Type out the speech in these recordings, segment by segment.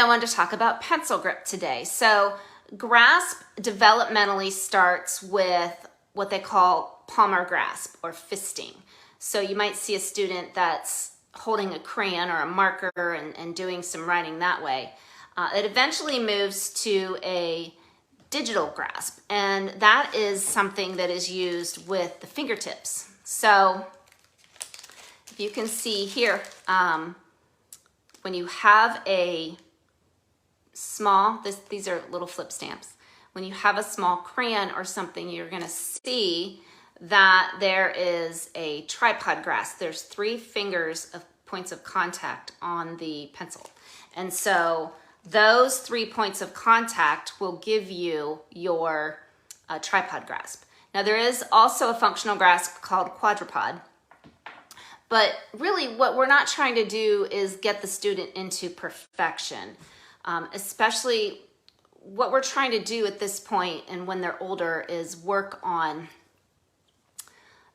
I wanted to talk about pencil grip today. So grasp developmentally starts with what they call palmar grasp or fisting. So you might see a student that's holding a crayon or a marker and doing some writing that way. It eventually moves to a digital grasp, and that is something that is used with the fingertips. So if you can see here, when you have a small, these are little flip stamps. When you have a small crayon or something, you're going to see that there is a tripod grasp. There's 3 fingers of points of contact on the pencil. And so those 3 points of contact will give you your tripod grasp. Now there is also a functional grasp called quadrupod. But really what we're not trying to do is get the student into perfection. Especially what we're trying to do at this point and when they're older is work on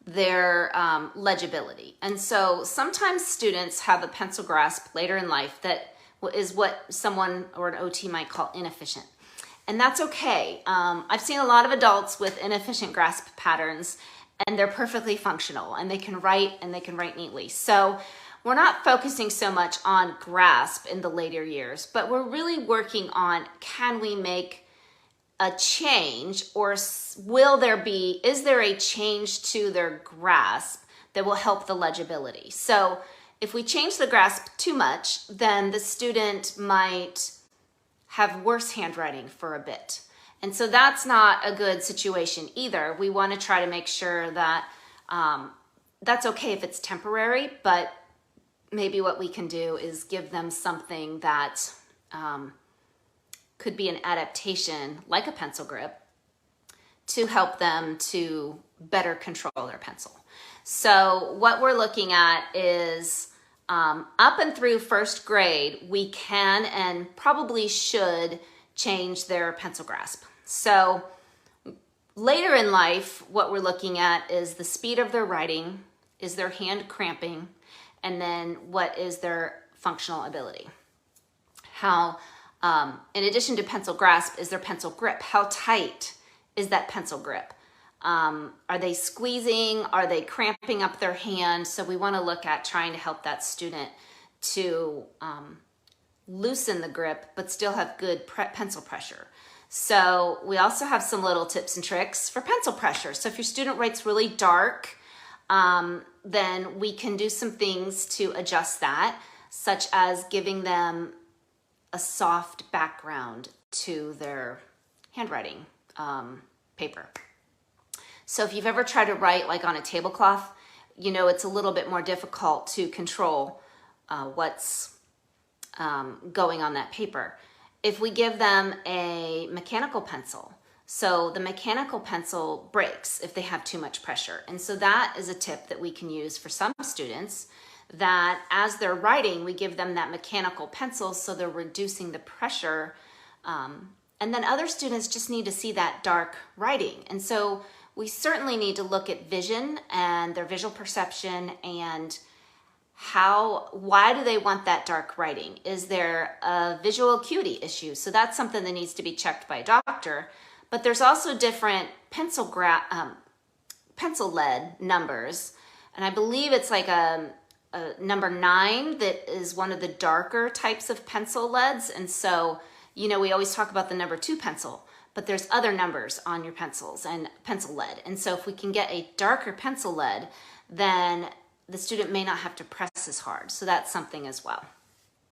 their legibility. And so sometimes students have a pencil grasp later in life that is what someone or an OT might call inefficient. And that's okay. I've seen a lot of adults with inefficient grasp patterns, and they're perfectly functional and they can write neatly. So we're not focusing so much on grasp in the later years, but we're really working on, can we make a change, or is there a change to their grasp that will help the legibility? So if we change the grasp too much, then the student might have worse handwriting for a bit. And so that's not a good situation either. We want to try to make sure that that's okay if it's temporary, but maybe what we can do is give them something that could be an adaptation, like a pencil grip, to help them to better control their pencil. So what we're looking at is up and through 1st grade, we can and probably should change their pencil grasp. So later in life, what we're looking at is the speed of their writing, is their hand cramping, and then what is their functional ability. How, in addition to pencil grasp, is their pencil grip? How tight is that pencil grip? Are they squeezing? Are they cramping up their hand? So we want to look at trying to help that student to loosen the grip, but still have good pencil pressure. So we also have some little tips and tricks for pencil pressure. So if your student writes really dark, then we can do some things to adjust that, such as giving them a soft background to their handwriting paper. So if you've ever tried to write like on a tablecloth, you know it's a little bit more difficult to control what's going on that paper. If we give them a mechanical pencil, so the mechanical pencil breaks if they have too much pressure. And so that is a tip that we can use for some students, that as they're writing, we give them that mechanical pencil so they're reducing the pressure. And then other students just need to see that dark writing. And so we certainly need to look at vision and their visual perception and why do they want that dark writing? Is there a visual acuity issue? So that's something that needs to be checked by a doctor. But there's also different pencil lead numbers. And I believe it's like a number 9 that is one of the darker types of pencil leads. And so, you know, we always talk about the number 2 pencil, but there's other numbers on your pencils and pencil lead. And so if we can get a darker pencil lead, then the student may not have to press as hard. So that's something as well.